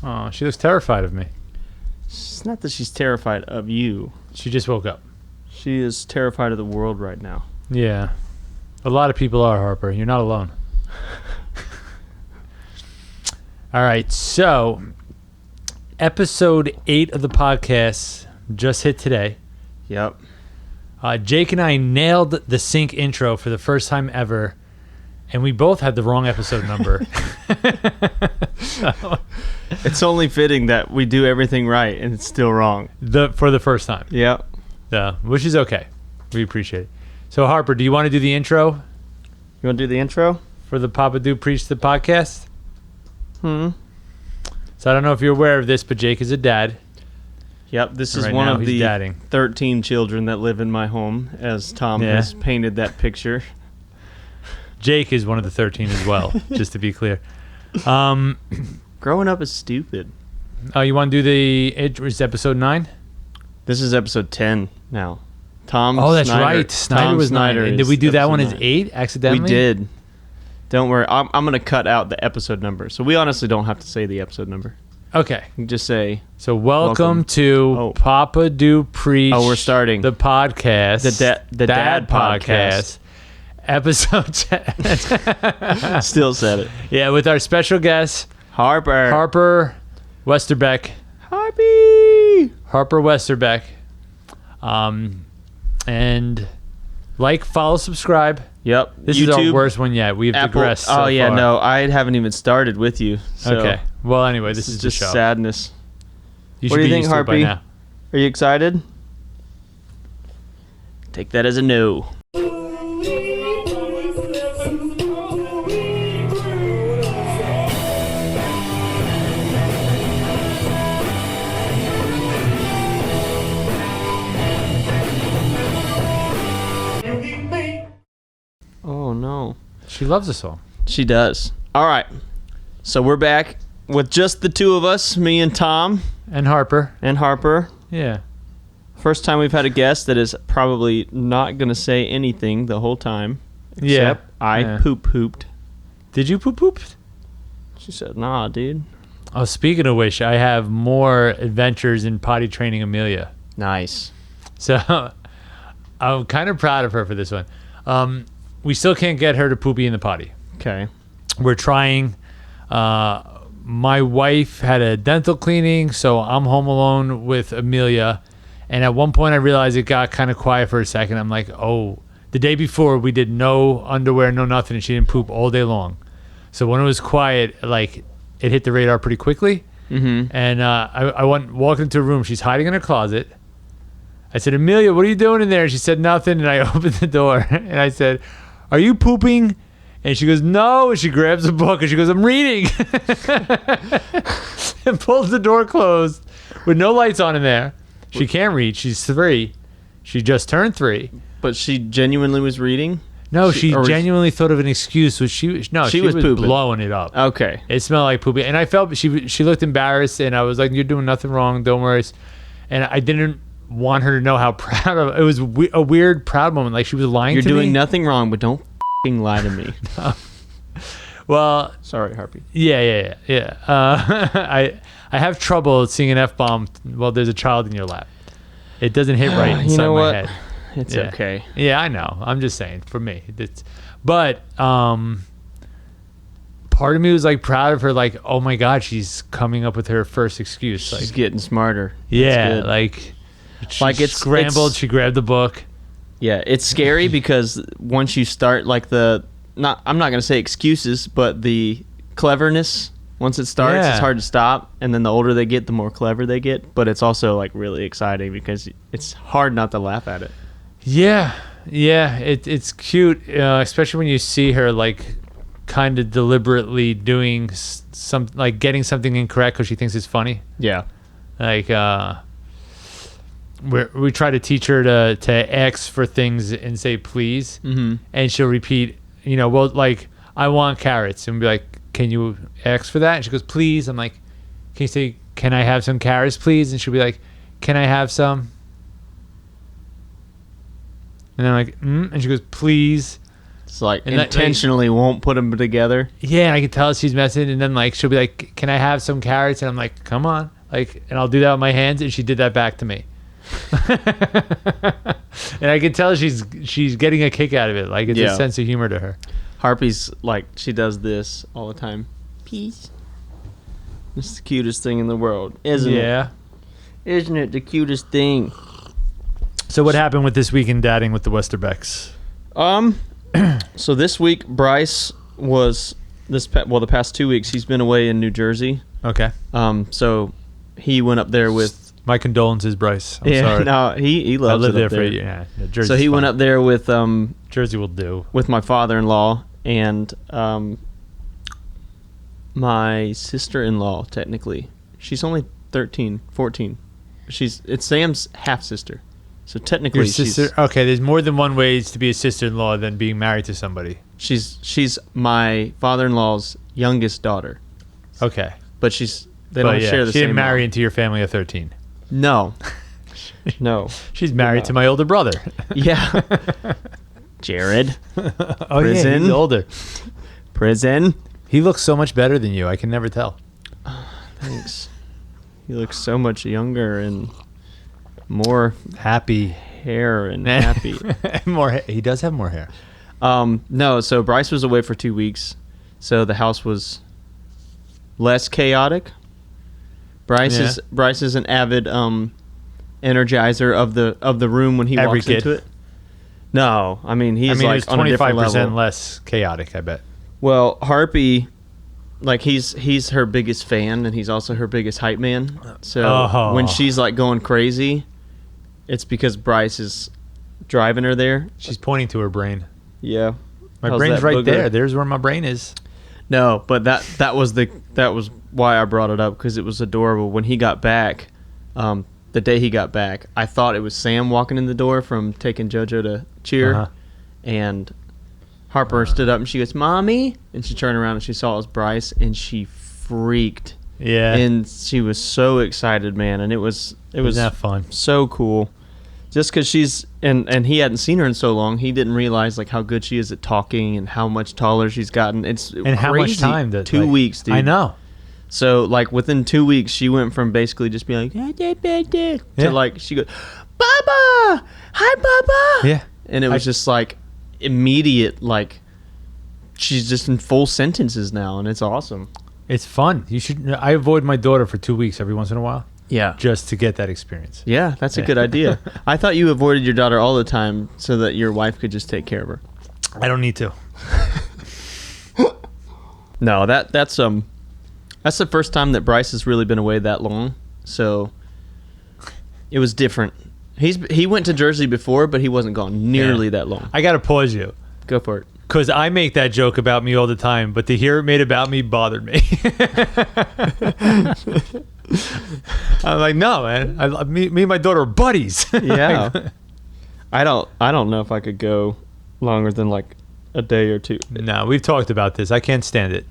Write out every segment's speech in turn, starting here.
Oh, she looks terrified of me. It's not that she's terrified of you. She just woke up. She is terrified of the world right now. Yeah. A lot of people are, Harper. You're not alone. All right. So, episode 8 of the podcast just hit today. Yep. Jake and I nailed the sync intro for the first time ever, and we both had the wrong episode number. So, it's only fitting that we do everything right and it's still wrong. For the first time. Yep. Yeah, which is okay. We appreciate it. So, Harper, do you want to do the intro? You want to do the intro? For the Papa Do Preach the podcast? So I don't know if you're aware of this, but Jake is a dad. Yep, this is Right one now, of he's the dadding. 13 children that live in my home, as Tom has painted that picture. Jake is one of the 13 as well, just to be clear. Growing up is stupid. Oh, you want to do it's episode 9? This is episode 10 now. Tom that's Snyder, right. Snyder Tom was 9. Snyder And did we do that one as 9. 8 accidentally? We did. Don't worry. I'm going to cut out the episode number. So we honestly don't have to say the episode number. Okay. You can just say... So welcome to Papa Do Preach. Oh, we're starting. The podcast. The Dad Podcast. Episode 10. Still said it. Yeah, with our special guest, Harper Westerbeck. Harper Westerbeck. And follow, subscribe. Yep. This YouTube, is our worst one yet. We've digressed so far. No, I haven't even started with you. So okay. Well, anyway, this is just the show. Sadness. You what should do you be think, used to it by Harpy? now. Are you excited? Take that as a no. Oh, no. She loves the song. She does. All right. So we're back with just the two of us, me and Tom. And Harper. Yeah. First time we've had a guest that is probably not going to say anything the whole time. Except I pooped. Did you poop? She said, nah, dude. Oh, speaking of which, I have more adventures in potty training Amelia. Nice. So I'm kind of proud of her for this one. We still can't get her to poopy in the potty. Okay. We're trying. My wife had a dental cleaning, so I'm home alone with Amelia. And at one point, I realized it got kind of quiet for a second. I'm like, oh, the day before, we did no underwear, no nothing, and she didn't poop all day long. So when it was quiet, it hit the radar pretty quickly. Mm-hmm. And I walked into a room. She's hiding in her closet. I said, Amelia, what are you doing in there? And she said nothing, and I opened the door. And I said, are you pooping? And she goes, no. And she grabs a book, and she goes, I'm reading. And pulls the door closed with no lights on in there. She can't read. She's 3. She just turned 3. But she genuinely was reading? No, she genuinely thought of an excuse, which she was pooping. Blowing it up. Okay. It smelled like pooping. And I felt she looked embarrassed, and I was like, you're doing nothing wrong. Don't worry. And I didn't want her to know how proud of it was. A weird proud moment. Like she was lying to me. You're doing nothing wrong, but don't f***ing lie to me. No. Well, sorry, Harpy. Yeah. I have trouble seeing an F-bomb while there's a child in your lap. It doesn't hit right inside my head. It's okay. Yeah, I know. I'm just saying, for me. But part of me was proud of her, oh my God, she's coming up with her first excuse. She's getting smarter. Yeah, she scrambled, she grabbed the book. Yeah, it's scary because once you start I'm not going to say excuses, but the cleverness, once it starts, it's hard to stop. And then the older they get, the more clever they get. But it's also really exciting because it's hard not to laugh at it. Yeah, it's cute, especially when you see her kind of deliberately doing getting something incorrect because she thinks it's funny. Yeah, we try to teach her to ask for things and say please, and she'll repeat, I want carrots, and be like, can you ask for that? And she goes, please. I'm like, can you say, can I have some carrots, please? And she'll be like, can I have some? And I'm like, and she goes, please. It's like And intentionally won't put them together. Yeah, and I can tell she's messing, and then like she'll be like, "Can I have some carrots?" And I'm like, "Come on!" Like, and I'll do that with my hands, and she did that back to me. And I can tell she's getting a kick out of it. Like, it's a sense of humor to her. Harpy's like, she does this all the time. Peace. It's the cutest thing in the world, isn't it? Yeah. Isn't it the cutest thing? So what happened with this week in dadding with the Westerbecks? So this week Bryce was the past 2 weeks he's been away in New Jersey. Okay. So he went up there with. My condolences, Bryce. I'm sorry. No, he loves. I lived it there up for a there. year. Yeah, Jersey's so he went fine. up there with Jersey will do. with my father-in-law and my sister-in-law. Technically, she's only 13, 14. It's Sam's half sister. So technically, Your sister. Okay, there's more than one ways to be a sister-in-law than being married to somebody. she's my father-in-law's youngest daughter. Okay. But they don't share the she same. didn't marry mom. into your family at 13. No. No. She's married to my older brother. Yeah. Jared. Oh, Prison. yeah, he's older. Prison. He looks so much better than you. I can never tell. Thanks. He looks so much younger and more Happy. hair and happy. He does have more hair. No, so Bryce was away for 2 weeks. So the house was less chaotic. Bryce is an avid energizer of the room when he Every walks kid. into it. No, I mean he's it like was on a different 25% level. less chaotic, I bet. Well, Harpy, like he's her biggest fan and he's also her biggest hype man. So when she's like going crazy, it's because Bryce is driving her there. She's pointing to her brain. Yeah. My How's brain's that right booger? there. There's where my brain is. No, but that was why I brought it up, because it was adorable when he got back. The day he got back, I thought it was Sam walking in the door from taking JoJo to cheer, and Harper stood up and she goes, "Mommy," and she turned around and she saw it was Bryce and she freaked. Yeah. And she was so excited, man, and it was that fun? so cool. Just because she's and he hadn't seen her in so long, he didn't realize like how good she is at talking and how much taller she's gotten. It's And how much crazy. time? 2 weeks, dude. I know. So like within 2 weeks, she went from basically just being like to like she goes, "Baba, hi, Baba." Yeah. And it was just like immediate, like she's just in full sentences now, and it's awesome. It's fun. You should. I avoid my daughter for 2 weeks every once in a while. Yeah. Just to get that experience. Yeah, that's a good idea. I thought you avoided your daughter all the time so that your wife could just take care of her. I don't need to. No, that's the first time that Bryce has really been away that long. So it was different. He went to Jersey before, but he wasn't gone nearly that long. I got to pause you. Go for it. Because I make that joke about me all the time, but to hear it made about me bothered me. I'm like, no, man. Me and my daughter are buddies. Yeah. I don't know if I could go longer than like a day or two. No, we've talked about this. I can't stand it.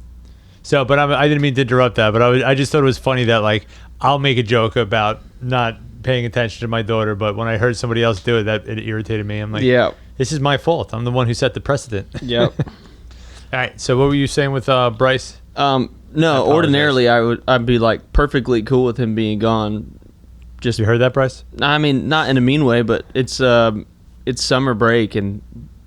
So, but I didn't mean to interrupt that, but I just thought it was funny that like I'll make a joke about not paying attention to my daughter, but when I heard somebody else do it, it irritated me. I'm like, Yeah. This is my fault. I'm the one who set the precedent. Yep. All right. So what were you saying with Bryce? No, ordinarily I'd be like perfectly cool with him being gone. Just You heard that, Bryce? I mean, not in a mean way, but it's summer break and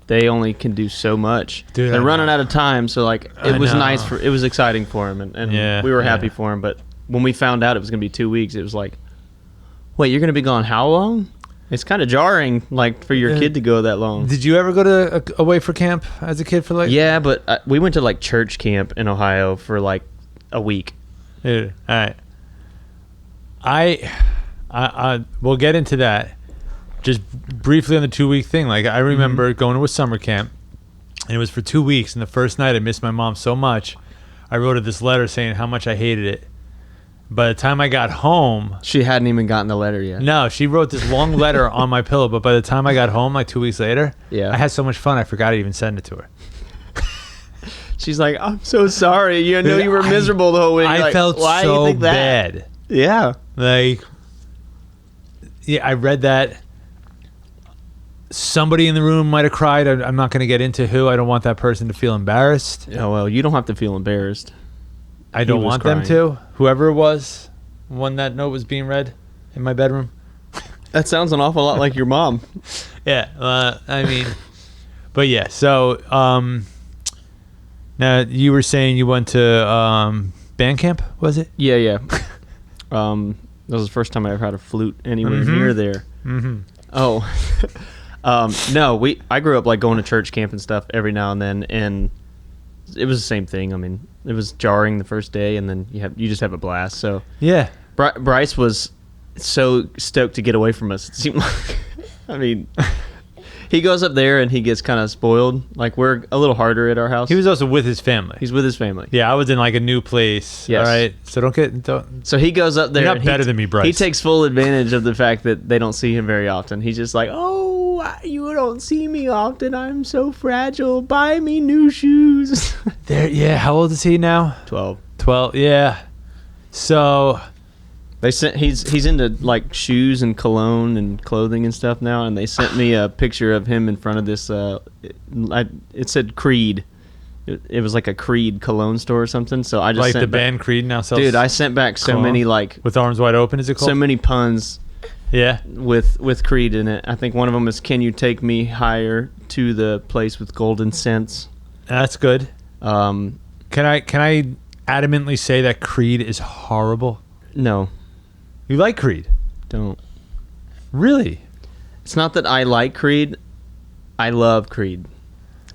they only can do so much. Dude, they're I running know. out of time, so like it was nice it was exciting for him, and we were happy for him. But when we found out it was gonna be 2 weeks, it was like, wait, you're gonna be gone how long? It's kind of jarring, like for your kid to go that long. Did you ever go to away for camp as a kid for like? Yeah, but we went to like church camp in Ohio for like a week. Yeah. All right. I we'll get into that. Just briefly on the 2 week thing. Like I remember going to a summer camp, and it was for 2 weeks. And the first night I missed my mom so much, I wrote her this letter saying how much I hated it. By the time I got home, She hadn't even gotten the letter yet. no, she wrote this long letter on my pillow. But by the time I got home, like 2 weeks later, Yeah. I had so much fun I forgot to even send it to her. She's like, "I'm so sorry. You know you were miserable the whole week." I Like, felt why do you so think that? bad. Yeah. Like, yeah, I read that somebody in the room might have cried. I'm not going to get into who. I don't want that person to feel embarrassed. Oh, well, you don't have to feel embarrassed. I don't want them to. Whoever it was, when that note was being read in my bedroom. That sounds an awful lot like your mom. Yeah, I mean, but yeah. So now you were saying you went to band camp, was it? Yeah. That was the first time I ever had a flute anywhere near there. Mm-hmm. Oh, no. I grew up like going to church camp and stuff every now and then, and it was the same thing. I mean, it was jarring the first day, and then you just have a blast. So yeah, Bryce was so stoked to get away from us. It seemed like, I mean, he goes up there and he gets kind of spoiled. Like, we're a little harder at our house. He was also with his family. He's with his family. Yeah, I was in like a new place. Yes. All right, so don't. So he goes up there. You're not better than me, Bryce. He takes full advantage of the fact that they don't see him very often. He's just like, "Oh, you don't see me often. I'm so fragile. Buy me new shoes." There. Yeah. How old is he now? 12. 12. Yeah. So they sent. He's into like shoes and cologne and clothing and stuff now, and they sent me a picture of him in front of this. It said Creed. It was like a Creed cologne store or something. So I just like sent the band Creed now sells. Dude, I sent back so many like with arms wide open. Is it called? So many puns. Yeah. With Creed in it. I think one of them is, "Can you take me higher to the place with golden scents?" That's good. Can I adamantly say that Creed is horrible? No. You like Creed? Don't. Really? It's not that I like Creed. I love Creed.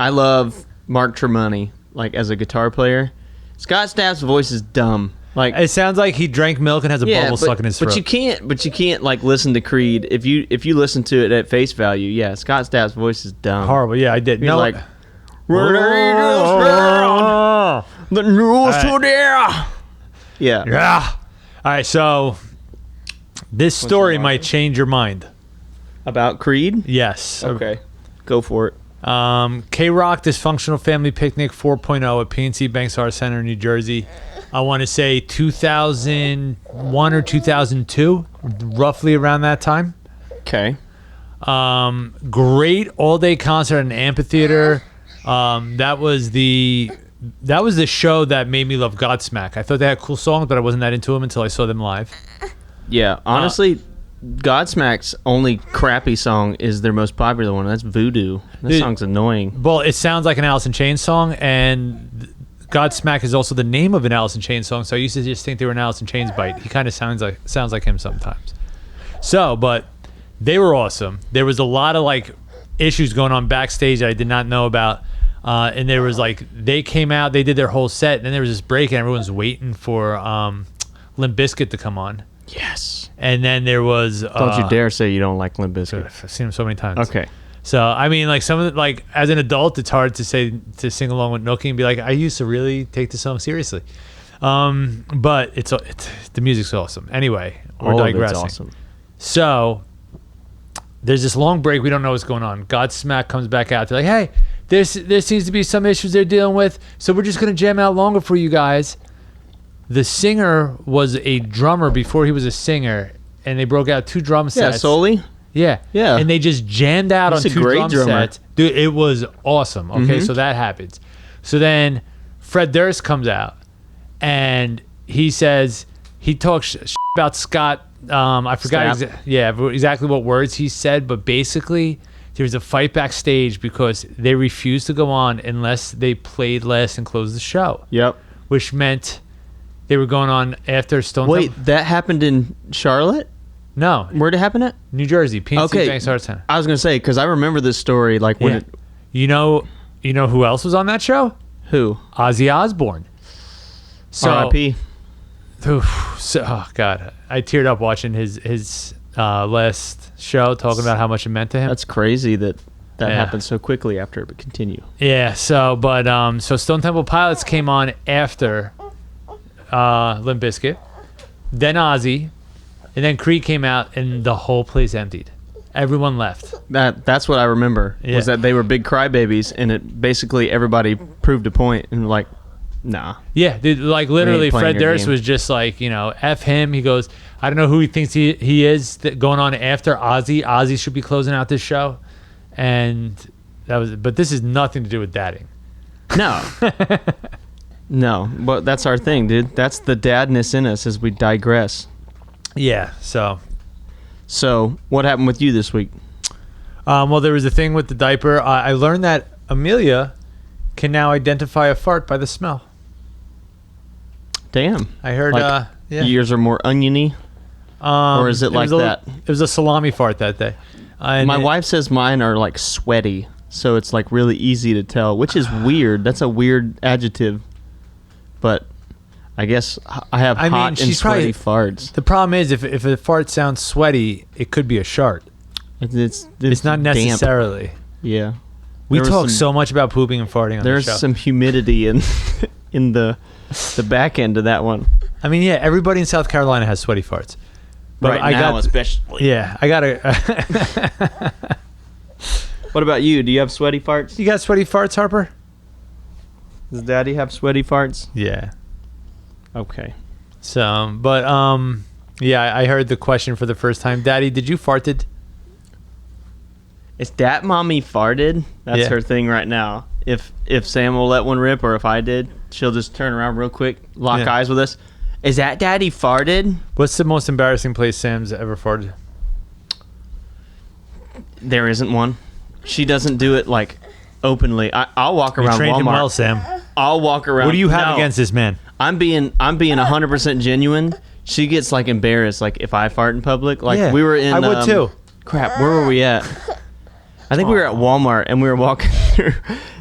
I love Mark Tremonti, like, as a guitar player. Scott Stapp's voice is dumb. Like, it sounds like he drank milk and has a bubble stuck in his throat. But you can't like listen to Creed if you listen to it at face value. Yeah, Scott Stapp's voice is dumb. Horrible. Yeah, I did. He's like, the news today. Yeah. Yeah. All right, so this story might change your mind. About Creed? Yes. Okay. Go for it. K-Rock Dysfunctional Family Picnic 4.0 at PNC Banks Arts Center in New Jersey. I want to say 2001 or 2002, roughly around that time. Okay. Great all-day concert in an amphitheater. That was the show that made me love Godsmack. I thought they had cool songs, but I wasn't that into them until I saw them live. Yeah, honestly, Godsmack's only crappy song is their most popular one. That's Voodoo. That song's annoying. Well, it sounds like an Alice in Chains song, and Godsmack is also the name of an Alice in Chains song, so I used to just think they were an Alice in Chains bite. He kind of sounds like him sometimes. So, but they were awesome. There was a lot of like issues going on backstage that I did not know about. And there was like, they came out, they did their whole set, and then there was this break, and everyone's waiting for Limp Bizkit to come on. Yes. And then there was... don't you dare say you don't like Limp Bizkit. I've seen them so many times. Okay. So, I mean, like, some of the, like, as an adult, it's hard to sing along with Nookie and be like, I used to really take the song seriously. But it's the music's awesome. Anyway, we're digressing. All of it's awesome. So, there's this long break. We don't know what's going on. Godsmack comes back out. They're like, hey, there seems to be some issues they're dealing with, so we're just going to jam out longer for you guys. The singer was a drummer before he was a singer, and they broke out 2 drum sets. Yeah, Soli? Yeah. And they just jammed out on 2 drum sets. Dude, it was awesome. Okay, so that happens. So then Fred Durst comes out, and he says, he talks about Scott. I forgot exactly what words he said, but basically there was a fight backstage because they refused to go on unless they played last and closed the show. Yep. Which meant they were going on after Stone Wait, Temple. that happened in Charlotte? No. Where'd it happen at? New Jersey, PNC Banks Arts Center. I was going to say, because I remember this story like when it... You know who else was on that show? Who? Ozzy Osbourne. So, R.I.P. Oh, God. I teared up watching his last show, talking about how much it meant to him. That's crazy that happened so quickly after, but continue. Yeah, so Stone Temple Pilots came on after Limp Bizkit, then Ozzy, and then Creed came out, and the whole place emptied. Everyone left. That's what I remember, was that they were big crybabies, and it basically everybody proved a point, and like, nah. Yeah, dude, like literally Fred Durst was just like, F him. He goes, I don't know who he thinks he is going on after Ozzy. Ozzy should be closing out this show. and but this is nothing to do with dadding. No. No, but that's our thing, dude. That's the dadness in us as we digress. Yeah. So what happened with you this week? Well, there was a thing with the diaper. I learned that Amelia can now identify a fart by the smell. Damn. I heard. Yours are more oniony, or is it like that? It was a salami fart that day. My wife says mine are like sweaty, so it's like really easy to tell, which is weird. That's a weird adjective, but I guess I have hot and sweaty farts. The problem is if a fart sounds sweaty, it could be a shart. It's not necessarily. Damp. Yeah. We talk so much about pooping and farting on the show. There's some humidity in the back end of that one. I mean, yeah, everybody in South Carolina has sweaty farts. But right now, especially. Yeah, I got to... What about you? Do you have sweaty farts? You got sweaty farts, Harper? Does Daddy have sweaty farts? Yeah. Okay. So, but, yeah, I heard the question for the first time. Daddy, did you farted? Is that mommy farted? That's her thing right now. If Sam will let one rip, or if I did, she'll just turn around real quick, lock eyes with us. Is that Daddy farted? What's the most embarrassing place Sam's ever farted? There isn't one. She doesn't do it like openly. I'll walk around trained Walmart. Him well, Sam. I'll walk around. What do you have against this man? I'm being 100% genuine. She gets like embarrassed, like if I fart in public. Like we were in. I would too. Crap, where were we at? I think we were at Walmart and we were walking through,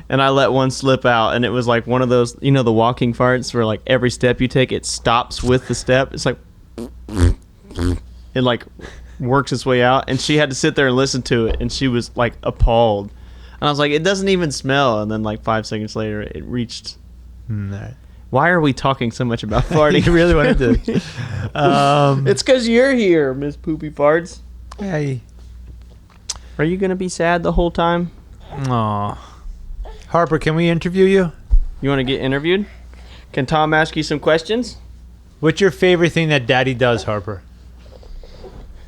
and I let one slip out, and it was like one of those, the walking farts where like every step you take, it stops with the step. It's like it like works its way out, and she had to sit there and listen to it, and she was like appalled. And I was like, it doesn't even smell. And then like 5 seconds later, it reached. Why are we talking so much about farting? You really wanted to. It's because you're here, Miss Poopy Farts. Hey. Are you going to be sad the whole time? Aw. Harper, can we interview you? You want to get interviewed? Can Tom ask you some questions? What's your favorite thing that Daddy does, Harper?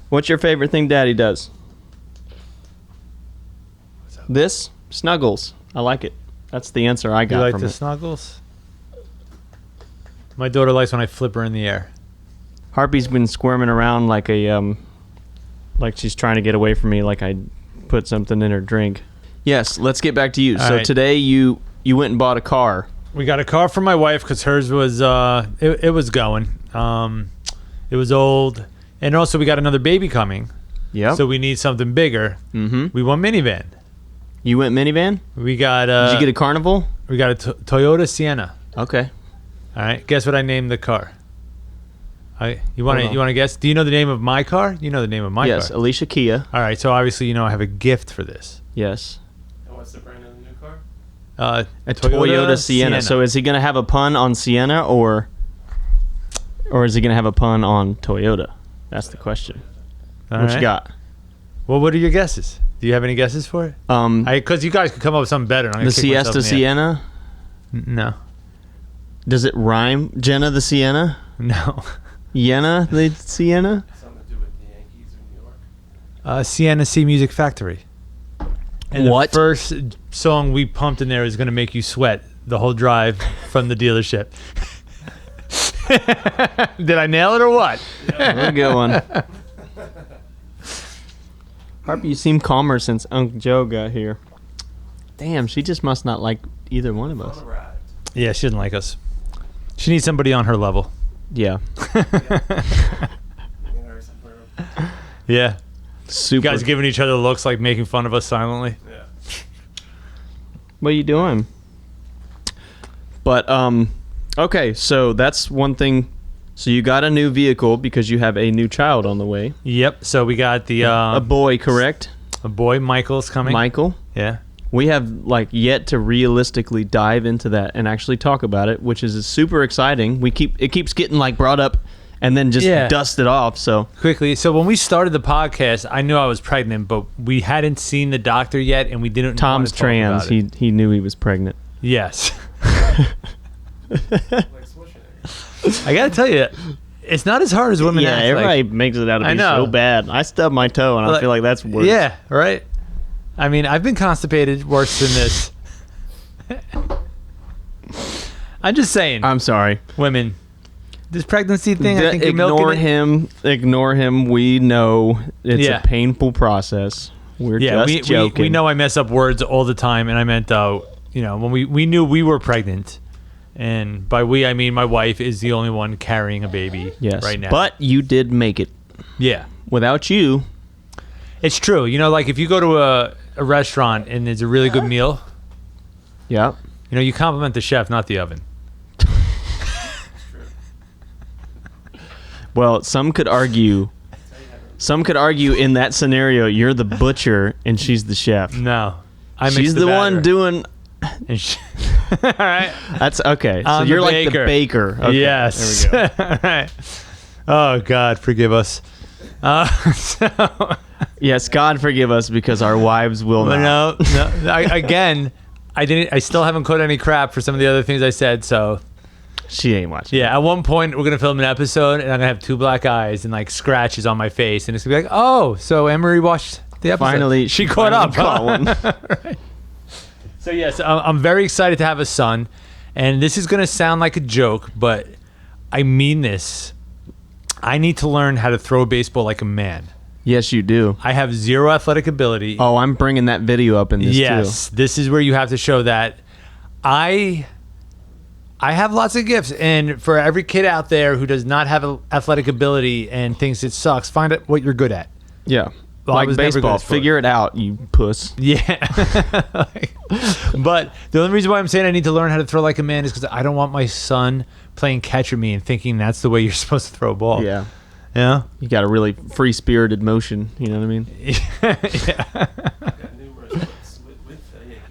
What's your favorite thing Daddy does? This? Snuggles. I like it. That's the answer I got from it. You like from the snuggles? My daughter likes when I flip her in the air. Harpy's been squirming around like a like she's trying to get away from me, like I put something in her drink. Yes, let's get back to you. So today you went and bought a car. We got a car for my wife because hers was it was going. It was old, and also we got another baby coming. Yeah. So we need something bigger. Mm-hmm. We want minivan. You went minivan? We got. Did you get a Carnival? We got a Toyota Sienna. Okay. All right. Guess what I named the car? You want to guess? Do you know the name of my car? You know the name of my car. Yes, Alicia Kia. All right. So obviously I have a gift for this. Yes. And what's the brand of the new car? A Toyota Sienna. So is he going to have a pun on Sienna or is he going to have a pun on Toyota? That's the question. What you got? Well, what are your guesses? Do you have any guesses for it? Because you guys could come up with something better. The Siesta Sienna? No. Does it rhyme? Jenna the Sienna? No. Yenna the Sienna? Something to do with the Yankees in New York? Sienna Sea Music Factory. And what? The first song we pumped in there is going to make you sweat the whole drive from the dealership. Did I nail it or what? Yeah, good one. Harper, you seem calmer since Uncle Joe got here. Damn, she just must not like either one of us. Yeah, she doesn't like us. She needs somebody on her level. Yeah. Yeah. Super. You guys giving each other looks like making fun of us silently. Yeah. What are you doing? But okay, so that's one thing. So you got a new vehicle because you have a new child on the way. Yep. So we got the a boy, correct? A boy. Michael's coming. Michael. Yeah. We have yet to realistically dive into that and actually talk about it, which is super exciting. It keeps getting brought up and then just dusted off. So quickly. So when we started the podcast, I knew I was pregnant, but we hadn't seen the doctor yet, and we didn't. Tom's trans. He knew he was pregnant. Yes. I gotta tell you, it's not as hard as women act. Yeah, everybody makes it out to be so bad. I stubbed my toe, and I feel like that's worse. Yeah, right. I mean, I've been constipated worse than this. I'm just saying. I'm sorry. Women. This pregnancy thing, I think you're milking it. Ignore him. We know it's a painful process. We're just joking. We know I mess up words all the time, and I meant, when we knew we were pregnant, and by we, I mean my wife is the only one carrying a baby right now. But you did make it. Yeah. Without you. It's true. Like if you go to a restaurant and there's a really good meal. Yeah. You compliment the chef, not the oven. Well, some could argue in that scenario you're the butcher and she's the chef. No. She's the one doing all right. That's okay. So you're like the baker. Okay, yes. There we go. All right. Oh God, forgive us. Yes, God forgive us because our wives will not. No. I still haven't caught any crap for some of the other things I said, so she ain't watching. Yeah, at one point we're gonna film an episode and I'm gonna have 2 black eyes and like scratches on my face and it's gonna be like, oh, so Emery watched the episode. Finally, she caught up. Right. So yes, I'm very excited to have a son, and this is gonna sound like a joke, but I mean this. I need to learn how to throw a baseball like a man. Yes, you do. I have 0 athletic ability. Oh, I'm bringing that video up in this too. Yes, this is where you have to show that I have lots of gifts, and for every kid out there who does not have athletic ability and thinks it sucks, find out what you're good at. Yeah. Well, like baseball, figure it out, you puss. Yeah. But the only reason why I'm saying I need to learn how to throw like a man is because I don't want my son playing catch with me and thinking that's the way you're supposed to throw a ball. Yeah. Yeah. You got a really free-spirited motion, you know what I mean?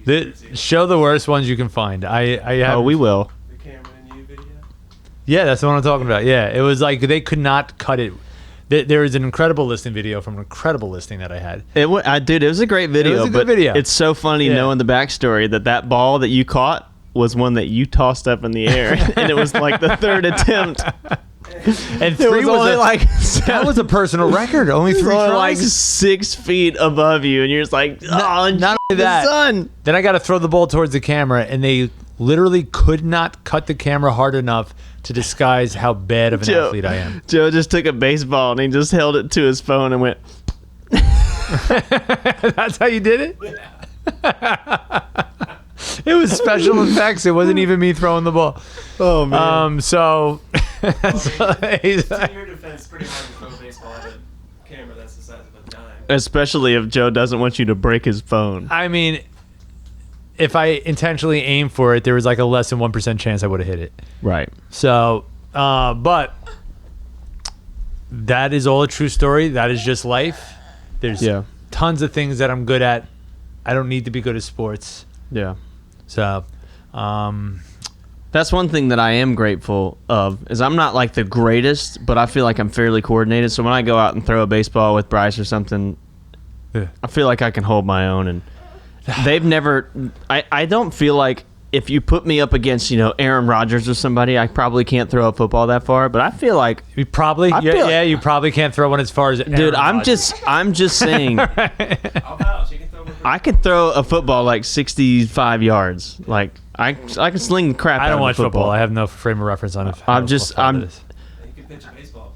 Yeah. Show the worst ones you can find. I have. Oh, we will. The Cameron and you video? Yeah, that's the one I'm talking about. Yeah, it was like they could not cut it. There was an incredible listing video from an incredible listing that I had. Dude, it was a great video. It was a good video. It's so funny knowing the backstory that ball that you caught was one that you tossed up in the air, and it was like the third attempt. And 3 was only that was a personal record. Only 3 tries. Like 6 feet above you, and you're just like, oh, not only that. Son. Then I got to throw the ball towards the camera, and they literally could not cut the camera hard enough to disguise how bad of an athlete I am. Joe just took a baseball and he just held it to his phone and went. That's how you did it? It was special effects. It wasn't even me throwing the ball. Oh, man. In your defense, it's pretty hard to throw a baseball at a camera that's the size of a dime. Especially if Joe doesn't want you to break his phone. I mean, if I intentionally aimed for it, there was like a less than 1% chance I would have hit it. Right. So, but that is all a true story. That is just life. There's tons of things that I'm good at. I don't need to be good at sports. Yeah. So, that's one thing that I am grateful of is I'm not like the greatest, but I feel like I'm fairly coordinated. So when I go out and throw a baseball with Bryce or something, I feel like I can hold my own. And they've never. I don't feel like if you put me up against Aaron Rodgers or somebody, I probably can't throw a football that far. But I feel like you probably you probably can't throw one as far as Aaron dude. Rodgers. I'm just saying. I'll vouch. You can throw I could throw a football like 65 yards. Like I can sling the crap. I don't out watch of football. I have no frame of reference on it. You can pitch a baseball.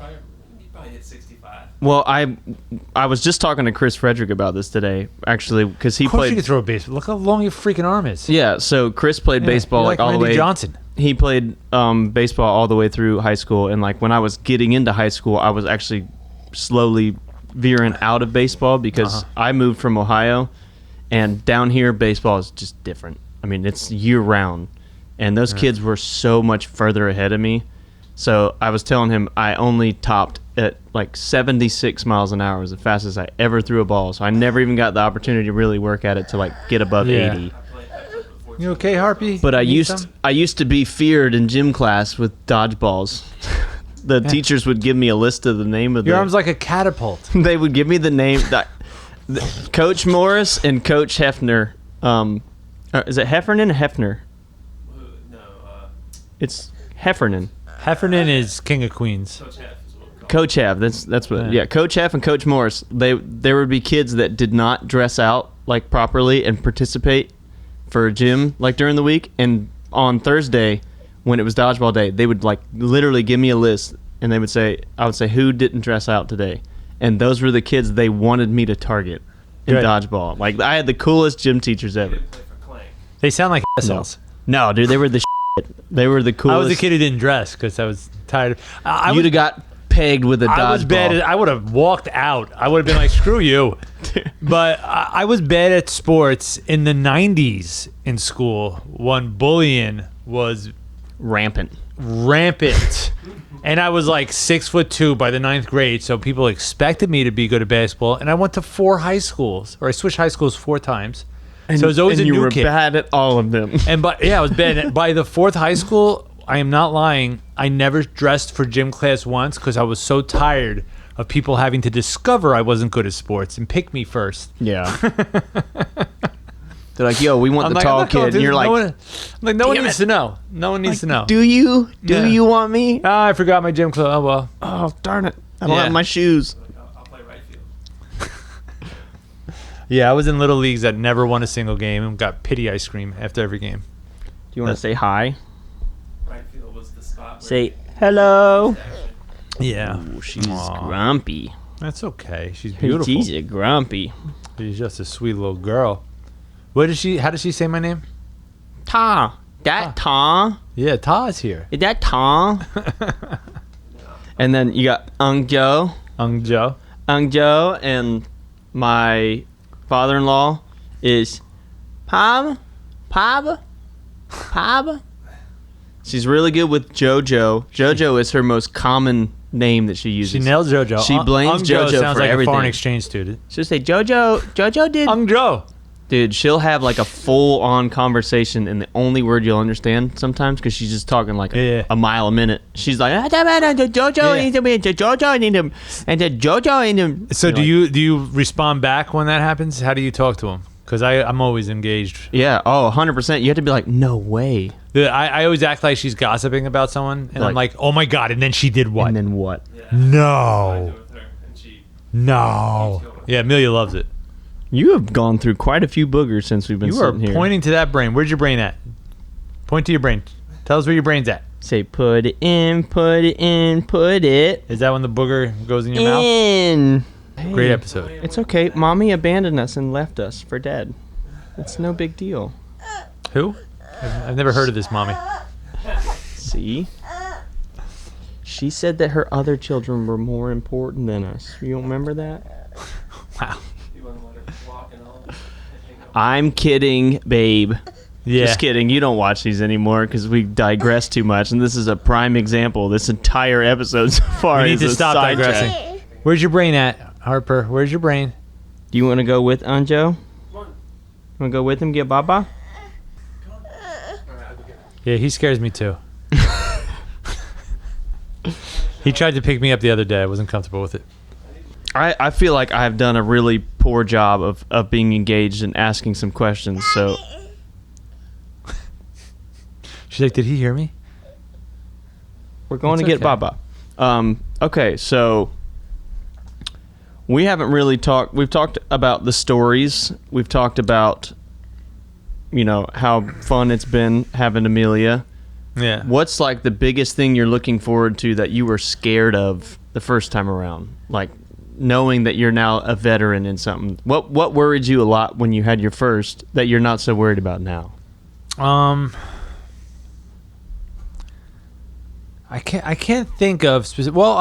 You probably hit 65. Well, I was just talking to Chris Frederick about this today, actually, because he of course played. You can throw a baseball. Look how long your freaking arm is. Yeah, so Chris played baseball like all Randy the way. Johnson. He played baseball all the way through high school, and like when I was getting into high school, I was actually slowly veering out of baseball because I moved from Ohio, and down here baseball is just different. I mean, it's year round, and those kids were so much further ahead of me. So I was telling him I only topped at like 76 miles an hour, was the fastest I ever threw a ball. So I never even got the opportunity to really work at it to like get above 80. You okay, Harpy? But I used to be feared in gym class with dodgeballs. The teachers would give me a list of the name of your arm's like a catapult. They would give me the name. Coach Morris and Coach Hefner. Is it Heffernan or Hefner? No. It's Heffernan. Heffernan is King of Queens. Coach Hef is what we call Coach Hef, that's what. Yeah, Coach Hef and Coach Morris. There would be kids that did not dress out like properly and participate for gym like during the week. And on Thursday, when it was dodgeball day, they would like literally give me a list, and they would say, I would say, who didn't dress out today? And those were the kids they wanted me to target in dodgeball. Like, I had the coolest gym teachers ever. Play for Clank. They sound like assholes. No, dude, they were the shit. They were the coolest. I was the kid who didn't dress because I was tired. You'd have got pegged with a dodgeball. I was bad. I would have walked out. I would have been like, screw you. But I was bad at sports in the 90s in school when bullying was rampant. And I was like 6'2" by the 9th grade, so people expected me to be good at basketball. And I went to 4 high schools, or I switched high schools 4 times. And, so I was always a you new were kid. bad at all of them. And I was bad. By the 4th high school, I am not lying, I never dressed for gym class once because I was so tired of people having to discover I wasn't good at sports and pick me first. Yeah. They're like, yo, we want I'm the like, tall kid. And you're like, no one needs to know. No one needs to know. do you? Do you want me? Ah, I forgot my gym clothes. Oh, well. Oh, darn it. I don't have my shoes. I'll play right field. Yeah, I was in little leagues that never won a single game and got pity ice cream after every game. Do you want to say hi? Right field was the spot. Where Say hello. Yeah. Ooh, she's grumpy. That's okay. She's beautiful. She's a grumpy. She's just a sweet little girl. How does she say my name? Ta. That Ta. Yeah, Ta's here. Is that Ta? And then you got 𝐤𝐤𝐢𝐬𝐤. 𝐤𝐤𝐢𝐬𝐤, And my father-in-law is Pab. She's really good with JoJo. JoJo is her most common name that she uses. She nailed JoJo. She blames JoJo sounds for like everything. a foreign exchange student. She'll say JoJo did. 𝐤𝐤𝐢𝐬𝐤. Dude, she'll have like a full-on conversation, and the only word you'll understand sometimes because she's just talking like a mile a minute. She's like, JoJo. So do you respond back when that happens? How do you talk to him? Because I'm always engaged. Yeah, 100%. You have to be like, no way. I always act like she's gossiping about someone, and I'm like, oh my god, and then she did what? And then what? Yeah. I No. do it with her, and she No. Yeah, Amelia loves it. You have gone through quite a few boogers since we've been You are sitting here. pointing to that brain. Where's your brain at? Point to your brain. Tell us where your brain's at. Say, put it in, put it in, put it Is that when the booger goes in your mouth? in. Great episode. It's okay. Mommy abandoned us and left us for dead. It's no big deal. Who? I've never heard of this, mommy. See? She said that her other children were more important than us. You don't remember that? Wow. you want to let her walk and all. I'm kidding, babe. Yeah. Just kidding. You don't watch these anymore because we digress too much, and this is a prime example. This entire episode so far We need is to a stop sidetrack. digressing. Where's your brain at, Harper? Where's your brain? Do you want to go with Anjo? Come on. Want to go with him, get Baba? All right, I'll go get her. Yeah, he scares me too. He tried to pick me up the other day. I wasn't comfortable with it. I feel like I've done a really poor job of being engaged and asking some questions. So She's like, did he hear me? we're going It's to get okay. Baba. Okay, so we haven't really talked. We've talked about the stories. We've talked about, how fun it's been having Amelia. Yeah. What's like the biggest thing you're looking forward to that you were scared of the first time around? Like knowing that you're now a veteran in something. What worried you a lot when you had your first that you're not so worried about now? I can't think of specific. Well,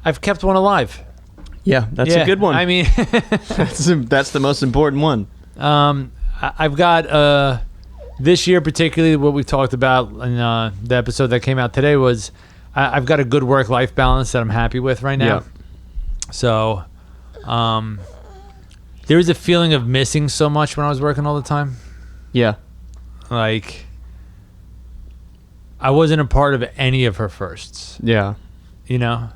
I've kept one alive. Yeah, that's a good one. I mean, that's the most important one. I've got this year particularly what we talked about in the episode that came out today was I've got a good work-life balance that I'm happy with right now. Yeah. So there was a feeling of missing so much when I was working all the time. Yeah. Like I wasn't a part of any of her firsts, Yeah. That's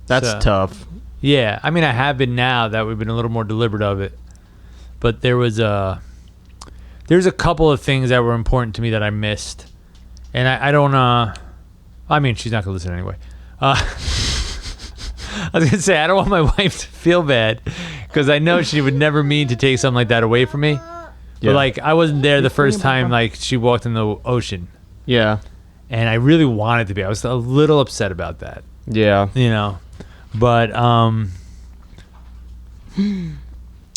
That's tough. Yeah, I mean, I have been now that we've been a little more deliberate of it, but there's a couple of things that were important to me that I missed, and I don't. I mean, she's not gonna listen anyway. I was gonna say I don't want my wife to feel bad because I know she would never mean to take something like that away from me. Yeah. But like, I wasn't there the first time like she walked in the ocean, Yeah. and I really wanted to be. I was a little upset about that, Yeah. you know. But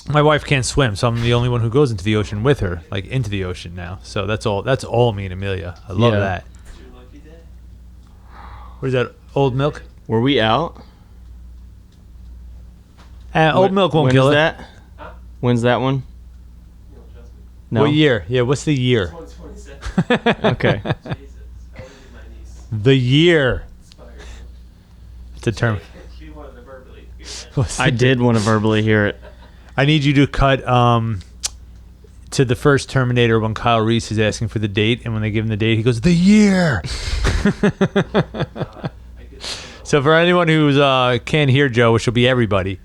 my wife can't swim, so I'm the only one who goes into the ocean with her, like into the ocean now. So that's all me and Amelia. I love Yeah. that. It's your lucky day. Where's that old milk? Were we out? Old milk won't kill When it. is that? Huh? When's that one? You don't trust me. No. What year? Yeah, what's the year? 2027. Okay. Jesus. How old is my niece? The year. Inspired. It's a term. She wanted to verbally hear that. What's the I did want to verbally hear it. I need you to cut to the first Terminator when Kyle Reese is asking for the date, and when they give him the date, he goes, "The year." I could So for anyone who's can't hear Joe, which will be everybody,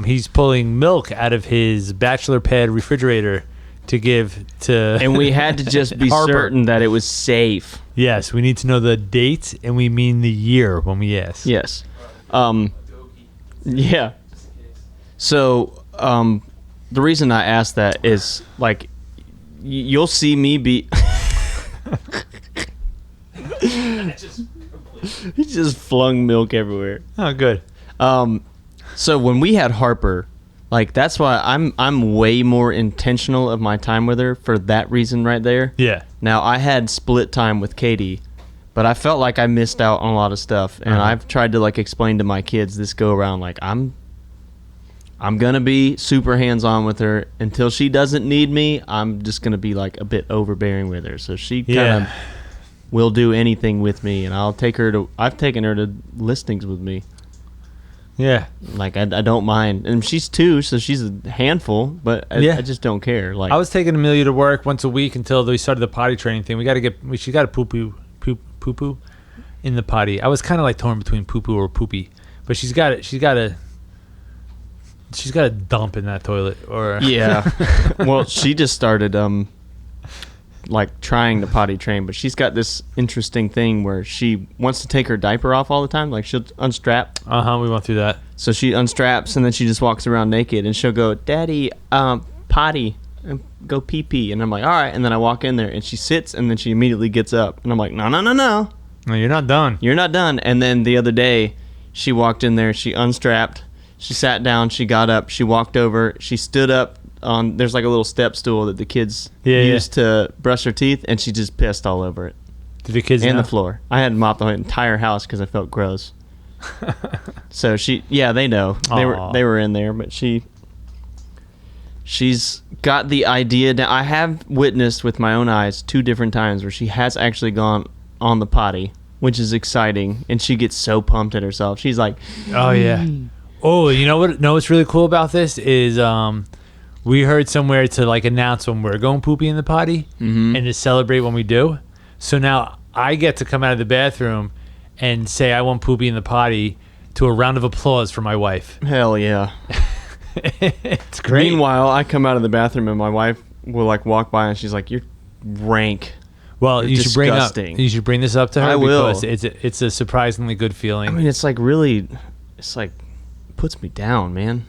he's pulling milk out of his bachelor pad refrigerator to give to. And we had to just be Harper. certain that it was safe. Yes, we need to know the date, and we mean the year when we ask. Yes. a Doki, Yeah. just in case. So, the reason I asked that is like, you'll see me be. I just completely. He just flung milk everywhere. Oh, good. So when we had Harper, like that's why I'm way more intentional of my time with her for that reason right there. Yeah. Now I had split time with Katie, but I felt like I missed out on a lot of stuff, and Uh-huh. I've tried to like explain to my kids this go around like I'm gonna be super hands on with her until she doesn't need me. I'm just gonna be like a bit overbearing with her, so she kind of Yeah. will do anything with me, and I've taken her to listings with me. Yeah. Like I don't mind, and she's 2, so she's a handful. But Yeah. I just don't care. Like I was taking Amelia to work once a week until we started the potty training thing. She got to poo poo in the potty. I was kind of like torn between poo poo or poopy, but she's got a dump in that toilet or yeah. Well, she just started like trying to potty train, but she's got this interesting thing where she wants to take her diaper off all the time. Like she'll unstrap, we went through that. so she unstraps and then she just walks around naked, and she'll go, "Daddy, potty." And go pee pee, and I'm like, all right, and then I walk in there and she sits and then she immediately gets up, and I'm like, no, No, you're not done. you're not done. And then the other day she walked in there, she unstrapped, she sat down, she got up, she walked over, she stood up on, there's like a little step stool that the kids use to brush their teeth, and she just pissed all over it Did the kids and know? the floor. I had to mop the entire house because I felt gross. So they know. Aw. They were in there, but she's got the idea. Now, I have witnessed with my own eyes 2 different times where she has actually gone on the potty, which is exciting, and she gets so pumped at herself. She's like, Oh yeah. Oh, you know what? No, what's really cool about this is we heard somewhere to like announce when we're going poopy in the potty and to celebrate when we do. So now I get to come out of the bathroom and say I want poopy in the potty to a round of applause for my wife. hell yeah. It's great. Meanwhile, I come out of the bathroom and my wife will like walk by and she's like, "You're rank." Well, you should disgusting. bring this up to her I will. because it's a surprisingly good feeling. I mean, it's like really, it's like puts me down, man.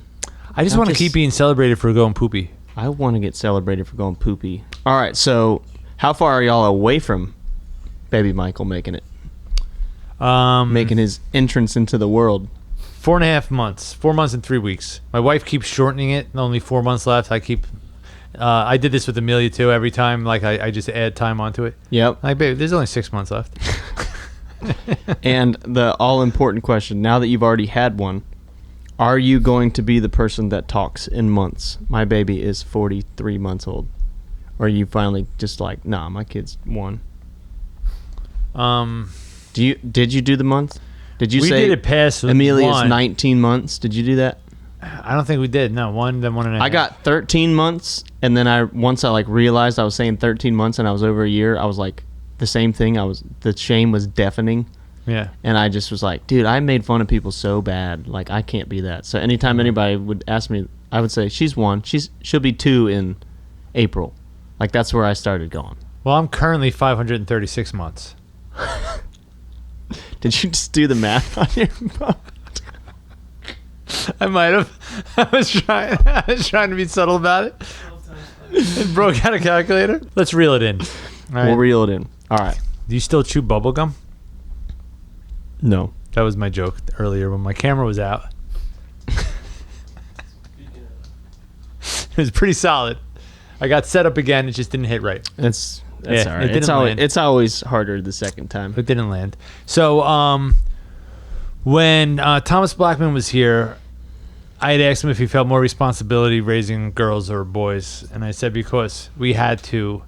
I just I'm want to just- keep being celebrated for going poopy. I want to get celebrated for going poopy. All right, so how far are y'all away from baby Michael making it, making his entrance into the world? 4.5 months, 4 months and 3 weeks. My wife keeps shortening it. Only 4 months left. I did this with Amelia too. Every time, like I just add time onto it. Yep. Like, babe, there's only 6 months left. And the all-important question, now that you've already had one, are you going to be the person that talks in months? My baby is 43 months old. Or are you finally just like, nah, my kid's 1? Did you do the month? Did you We say did it past Amelia's 1. 19 months? Did you do that? I don't think we did. No, 1, then 1.5. I got 13 months, and then once I like realized I was saying 13 months and I was over a year, I was like the same thing. The shame was deafening, Yeah. and I just was like, dude, I made fun of people so bad. Like I can't be that. So anytime anybody would ask me, I would say she's 1. She'll be 2 in April. Like that's where I started going. Well, I'm currently 536 months. Did you just do the math on your phone? I might have. I was trying to be subtle about it. 12 times 5. And broke out a calculator. Let's reel it in. All right. We'll reel it in. All right. Do you still chew bubble gum? No. That was my joke earlier when my camera was out. It was pretty solid. I got set up again. It just didn't hit right. That's Yeah, all right. it didn't land. It's always harder the second time. It didn't land. So when Thomas Blackman was here, I had asked him if he felt more responsibility raising girls or boys, and I said because we had to.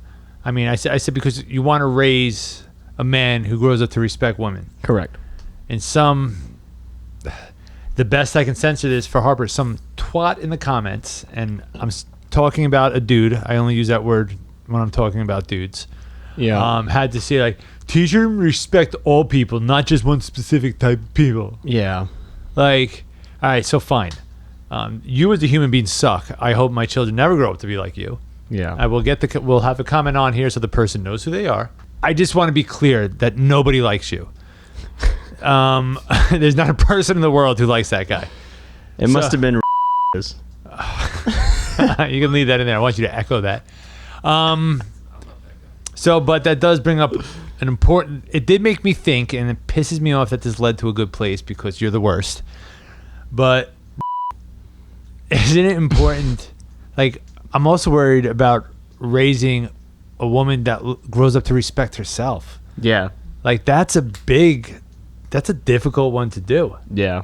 I mean, I said because you want to raise a man who grows up to respect women. Correct. And the best I can censor this for Harper, some twat in the comments, and I'm talking about a dude. I only use that word when I'm talking about dudes. Yeah. Had to say like, teach him respect all people, not just one specific type of people. Yeah. Like, all right, so fine. You as a human being suck. I hope my children never grow up to be like you. Yeah. I will we'll have a comment on here so the person knows who they are. I just want to be clear that nobody likes you. There's not a person in the world who likes that guy. It must have been. You can leave that in there. I want you to echo that. But that does bring up an important. It did make me think, and it pisses me off that this led to a good place because you're the worst. But isn't it important? Like, I'm also worried about raising a woman that grows up to respect herself. Yeah. Like, that's a difficult one to do. Yeah.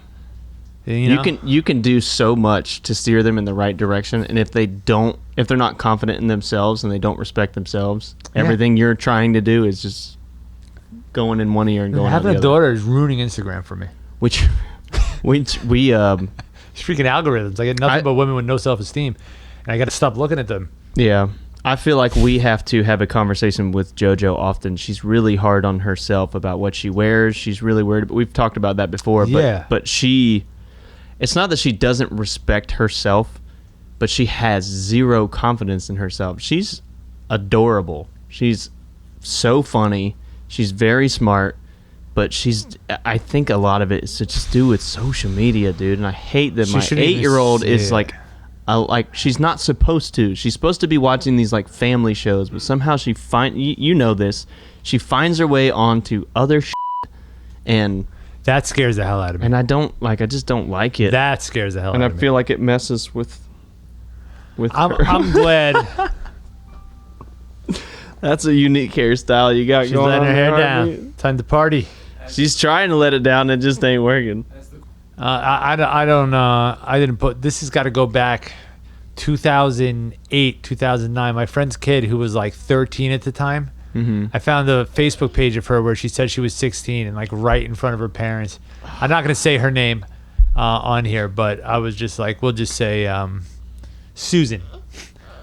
You know? You can do so much to steer them in the right direction, and if they're not confident in themselves and they don't respect themselves, everything you're trying to do is just going in one ear and going out the Having a other. daughter is ruining Instagram for me. Which we It's freaking algorithms. I get nothing but women with no self-esteem, and I got to stop looking at them. Yeah. I feel like we have to have a conversation with JoJo often. She's really hard on herself about what she wears. She's really worried. But we've talked about that before. Yeah. But it's not that she doesn't respect herself, but she has zero confidence in herself. She's adorable. She's so funny. She's very smart. But I think a lot of it is to just do with social media, dude. And I hate that my 8-year-old is like she's not supposed to. She's supposed to be watching these like family shows, but somehow she you know this. She finds her way onto other shit, and that scares the hell out of me. And I just don't like it. That scares the hell out of me. And I feel like it messes with her. I'm glad. That's a unique hairstyle you got She's going on. letting her hair Harvey. down. Time to party. She's trying to let it down, and it just ain't working. I didn't put. This has got to go back 2008, 2009. My friend's kid, who was like 13 at the time, I found a Facebook page of her where she said she was 16 and like right in front of her parents. I'm not going to say her name on here, but I was just like, we'll just say Susan.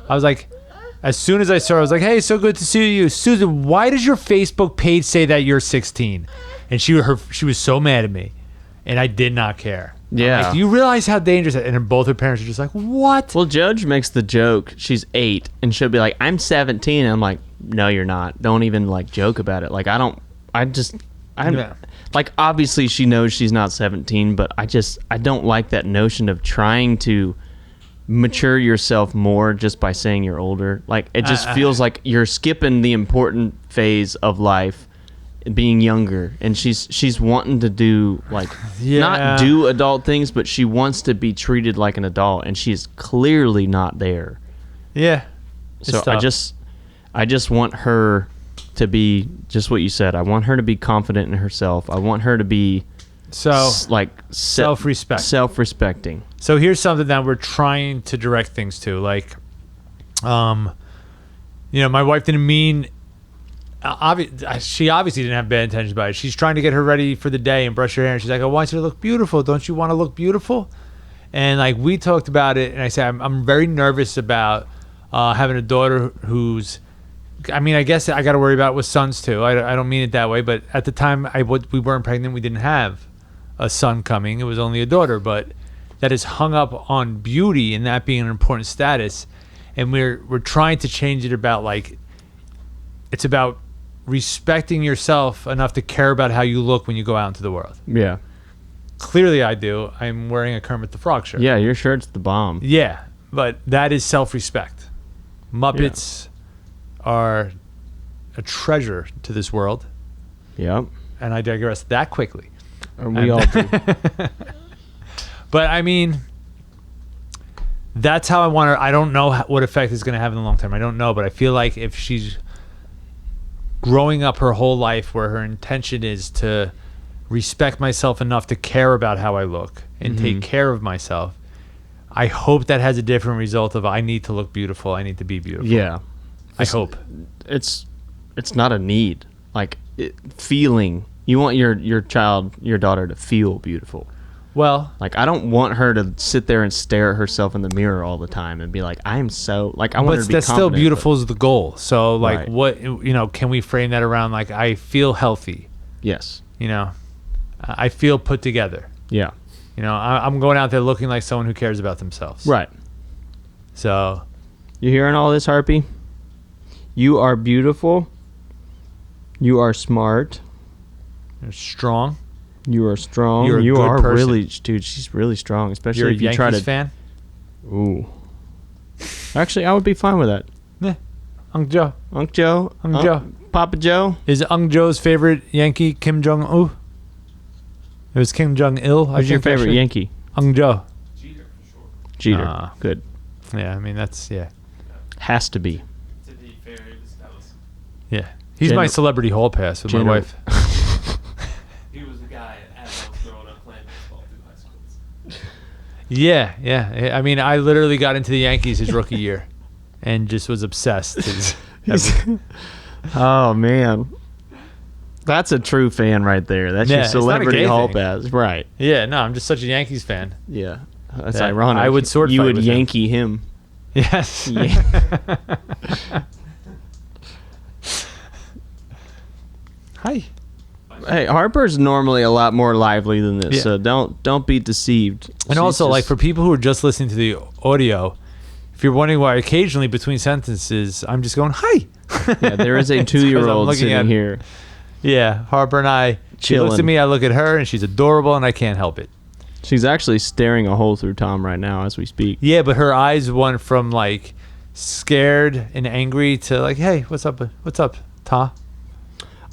I was like, as soon as I saw her, I was like, hey, so good to see you. Susan, why does your Facebook page say that you're 16? And she was so mad at me, and I did not care. Yeah. Like, do you realize how dangerous that? And then both her parents are just like, what? Well, Judge makes the joke. She's 8, and she'll be like, I'm 17. And I'm like, no, you're not. Don't even like joke about it. Like, like, obviously she knows she's not 17, but I don't like that notion of trying to mature yourself more just by saying you're older. Like, it just feels like you're skipping the important phase of life, being younger. And she's wanting to do like not do adult things, but she wants to be treated like an adult, and she's clearly not there. Yeah. So I just want her to be just what you said. I want her to be confident in herself. I want her to be self-respecting. So here's something that we're trying to direct things to. Like, my wife didn't mean. She obviously didn't have bad intentions by it. She's trying to get her ready for the day and brush her hair. And she's like, I want you to look beautiful. Don't you want to look beautiful? And like, we talked about it, and I said, I'm very nervous about having a daughter who's. I mean, I guess I got to worry about it with sons too. I don't mean it that way, but at the time we weren't pregnant. We didn't have a son coming. It was only a daughter, but that is hung up on beauty and that being an important status. And we're trying to change it about like, it's about respecting yourself enough to care about how you look when you go out into the world. Yeah. clearly I do. I'm wearing a Kermit the Frog shirt. Yeah, your shirt's the bomb. Yeah, but that is self-respect. Muppets are a treasure to this world, Yep. and I digress that quickly. We all do. But I mean, that's how I want her. I don't know what effect it's going to have in the long term. I don't know, but I feel like if she's growing up her whole life where her intention is to respect myself enough to care about how I look and take care of myself, I hope that has a different result of I need to look beautiful. I need to be beautiful. Yeah. I hope. It's not a need. Like feeling. You want your child, your daughter to feel beautiful. Well, Like, I don't want her to sit there and stare at herself in the mirror all the time and be like, I'm so, like, I want her to be that's still confident, beautiful is the goal. So, like, Right. what, can we frame that around, like, I feel healthy, Yes. I feel put together. Yeah. I'm going out there looking like someone who cares about themselves. Right. So, You hearing all this, Harpy? You are beautiful. You are smart. you're strong. You are strong. You're a you good are person. really, dude. She's really strong, especially You're a if you Yankees try to. fan? Ooh. Actually, I would be fine with that. Yeah. Ung Joe. Unc Joe. Unc Joe. Papa Joe. Is Ung Joe's favorite Yankee Kim Jong-il? It was Kim Jong-il. Who's your favorite Yankee? Ung Joe. Jeter for sure. Jeter. Good. Yeah, I mean, that's, yeah. Has to be. To be fair, that was Yeah. He's my celebrity hall pass with my wife. he was the guy as I was growing up playing baseball through high school. Yeah. I mean, I literally got into the Yankees his rookie year and just was obsessed. Oh, man. That's a true fan right there. That's Yeah, your it's not a celebrity gay hall thing. pass. Right. Yeah, no, I'm just such a Yankees fan. Yeah. That's That ironic. I would sword You fight would with him. Yankee him. Yes. Yeah. Hi. Hey, Harper's normally a lot more lively than this, Yeah. so don't be deceived. And She's also, like, just- for people who are just listening to the audio, if you're wondering why occasionally between sentences I'm just going, hi. yeah, there is a It's 'cause I'm 2-year-old looking sitting at- here. Yeah, Harper and I, she looks at Chilling. me, I look at her, and she's adorable, and I can't help it. She's actually staring a hole through Tom right now as we speak. Yeah, but her eyes went from, like, scared and angry to, like, hey, what's up, Ta?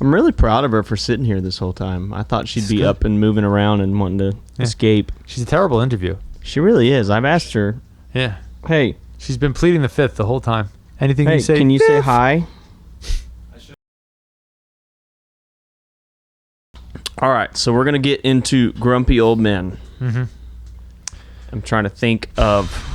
I'm really proud of her for sitting here this whole time. I thought she'd She's be good. up and moving around and wanting to Yeah. escape. She's a terrible interview. She really is. I've asked her, Yeah. hey, She's been pleading the fifth the whole time. Anything hey, you say, can you say fifth. hi? I should. All right, so we're going to get into grumpy old men. Mm-hmm. I'm trying to think of...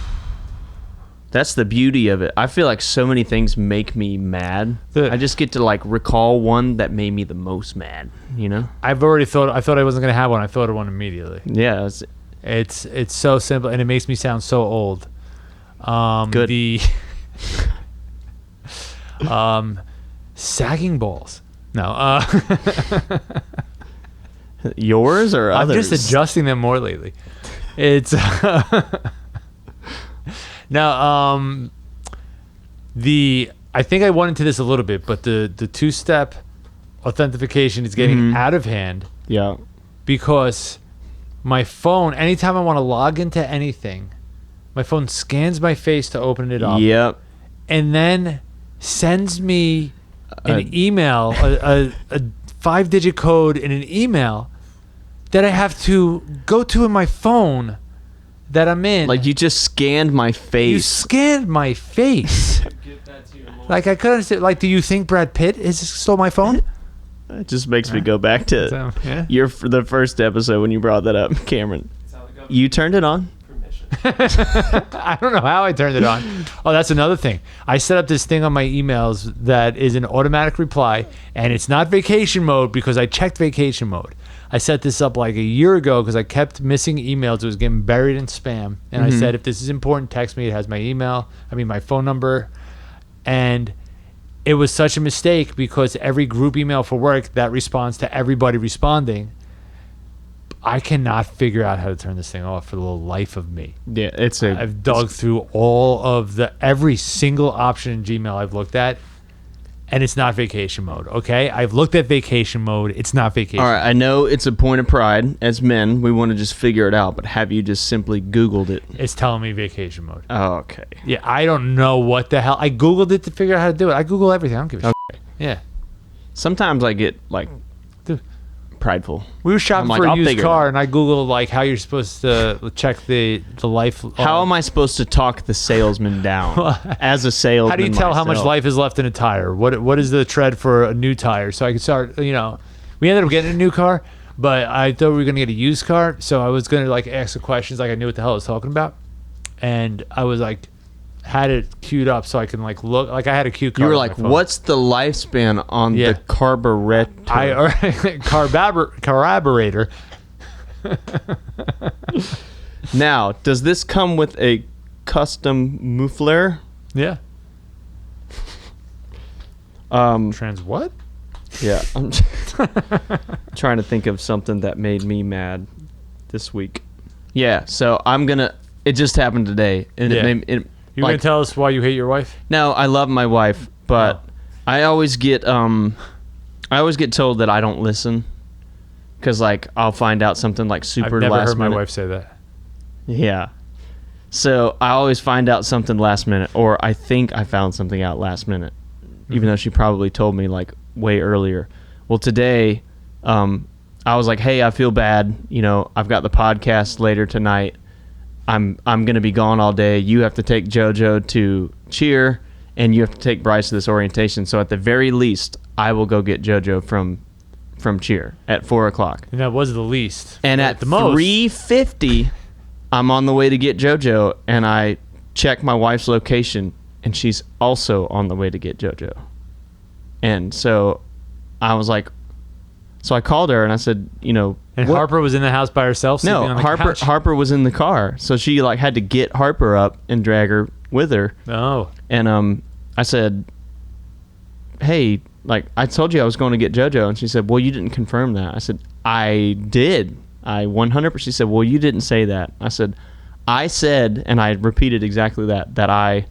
That's the beauty of it. I feel like so many things make me mad. I just get to, like, recall one that made me the most mad, you know? I thought I wasn't going to have one. I thought of one immediately. Yeah, It's so simple, and it makes me sound so old. Good. The sagging balls. No. yours or I'm others? just adjusting them more lately. It's now I think I went into this a little bit, but the two-step authentication is getting out of hand Yeah. because my phone, anytime I want to log into anything, my phone scans my face to open it up. Yep. And then sends me an email, a 5-digit code in an email that I have to go to in my phone that I'm in. Like, you just scanned my You face. scanned my face. Give that to your mom. Like, I couldn't say, like, do you think Brad Pitt stole my phone? It just makes me go back to So, yeah. the first episode when you brought that up, Cameron. That's how it goes. You turned it on? Permission. I don't know how I turned it on. Oh, that's another thing. I set up this thing on my emails that is an automatic reply, and it's not vacation mode because I checked vacation mode. I set this up like a year ago because I kept missing emails. It was getting buried in spam. And I said, if this is important, text me. It has my phone number. And it was such a mistake because every group email for work that responds to everybody responding, I cannot figure out how to turn this thing off for the life of me. Yeah, I've dug through every single option in Gmail I've looked at. and it's not vacation mode. Okay, I've looked at vacation mode. It's not vacation. All right, I know it's a point of pride. As men, we want to just figure it out, but have you just simply Googled it? It's telling me vacation mode. Oh, okay. Yeah, I don't know what the hell. I Googled it to figure out how to do it. I Google everything. I don't give a shit. Yeah. Sometimes I get like Dude. prideful. We were shopping I'm like, for a I'll used figure it car, out. and I Googled like how you're supposed to check the life. How am I supposed to talk the salesman down as a salesman? How do you tell how much myself? life is left in a tire? What is the tread for a new tire? So I could start. We ended up getting a new car, but I thought we were gonna get a used car. So I was gonna like ask the questions like I knew what the hell I was talking about, and I was like, had it queued up so I can like look like I had a cue card. You were on like, my phone. what's the lifespan on Yeah. the carburetor? Carburetor. Now, does this come with a custom muffler? Yeah. Trans what? Yeah, I'm trying to think of something that made me mad this week. Yeah, so I'm gonna. It just happened today, and Yeah. it made it. You gonna tell us why you hate your wife? No, I love my wife, but I always get told that I don't listen, because like I'll find out something like super I've never last heard my minute. wife say that. Yeah. So I always find out something last minute, or I think I found something out last minute, even though she probably told me like way earlier. Well, today, I was like, hey, I feel bad. I've got the podcast later tonight. I'm gonna be gone all day. You have to take JoJo to cheer, and you have to take Bryce to this orientation. So at the very least, I will go get JoJo from cheer at 4:00. And that was the least. And But at the most, 3:50, I'm on the way to get JoJo, and I check my wife's location, and she's also on the way to get JoJo. And so I was like, so I called her and I said, and what- Harper was in the house by herself. no, sleeping on the couch. Harper was in the car, so she like had to get Harper up and drag her with her. Oh, And I said, hey, like I told you I was going to get JoJo, and she said, well, you didn't confirm that. I said, I did. I 100%. She said, well, you didn't say that. I said, and I repeated exactly that I,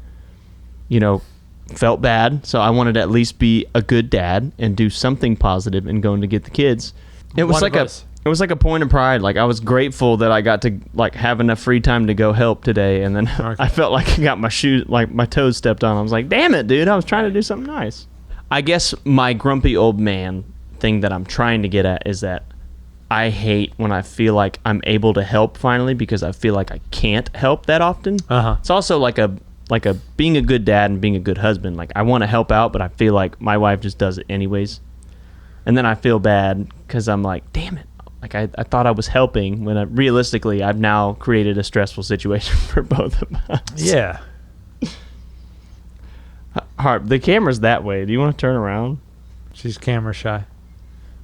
felt bad, so I wanted to at least be a good dad and do something positive and going to get the kids. It was One of like us. it was like a point of pride. Like I was grateful that I got to like have enough free time to go help today, and then Okay. I felt like I got my toes stepped on. I was like, damn it, dude, I was trying to do something nice. I guess my grumpy old man thing that I'm trying to get at is that I hate when I feel like I'm able to help finally, because I feel like I can't help that often. It's also like a being a good dad and being a good husband. Like I want to help out, but I feel like my wife just does it anyways. And then I feel bad because I'm like, damn it. Like I thought I was helping when realistically I've now created a stressful situation for both of us. yeah. Harp, the camera's that way. Do you want to turn around? She's camera shy.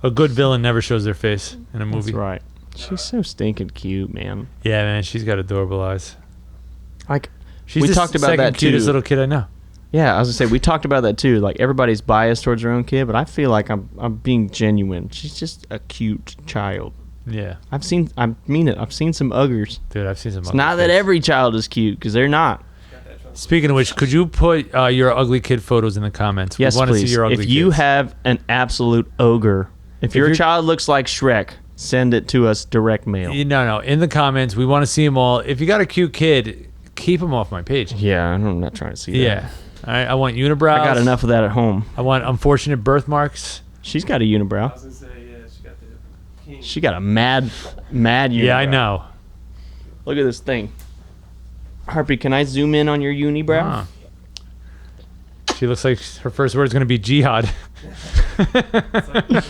A good villain never shows their face in a movie. That's right. She's so stinking cute, man. Yeah, man, she's got adorable eyes. Like She's we the talked about second that cutest too. little kid I know. Yeah, I was gonna say we talked about that too. Like everybody's biased towards their own kid, but I feel like I'm being genuine. She's just a cute child. Yeah, I mean it. I've seen some uggers. dude, I've seen some. It's ugly not that kids. every child is cute, because they're not. Speaking of which, could you put your ugly kid photos in the comments? Yes, we want to please. see your ugly If you kids. have an absolute ogre, if your you're- child looks like Shrek, send it to us direct mail. No, in the comments, we want to see them all. If you got a cute kid, keep them off my page. Yeah, I'm not trying to see that. Yeah, all right. I want unibrows. I got enough of that at home. I want unfortunate birthmarks. She's got a unibrow. I was gonna say, yeah, she got the king. She got a mad unibrow. Yeah, I know. Look at this thing. Harpy, can I zoom in on your unibrow? Ah. She looks like her first word is going to be jihad. It's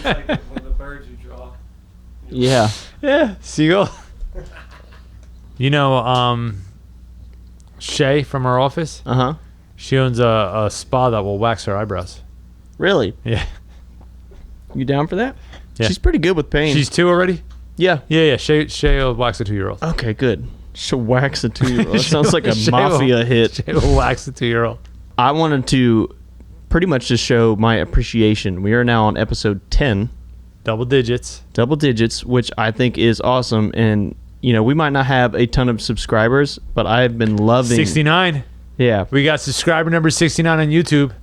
like one of the birds you draw. Yeah. Yeah, seagull. Shay from our office. Uh-huh. She owns a spa that will wax her eyebrows. Really? Yeah. You down for that? Yeah. She's pretty good with pain. She's 2 already? yeah. Yeah. Shay will wax a 2-year-old. Okay, good. She'll wax a 2-year-old. That sounds like a Shay will- mafia hit. Shay will wax a 2-year-old. I wanted to pretty much just show my appreciation. We are now on episode 10, Double digits. double digits, which I think is awesome. And, we might not have a ton of subscribers, but I've been loving 69. Yeah. We got subscriber number 69 on YouTube.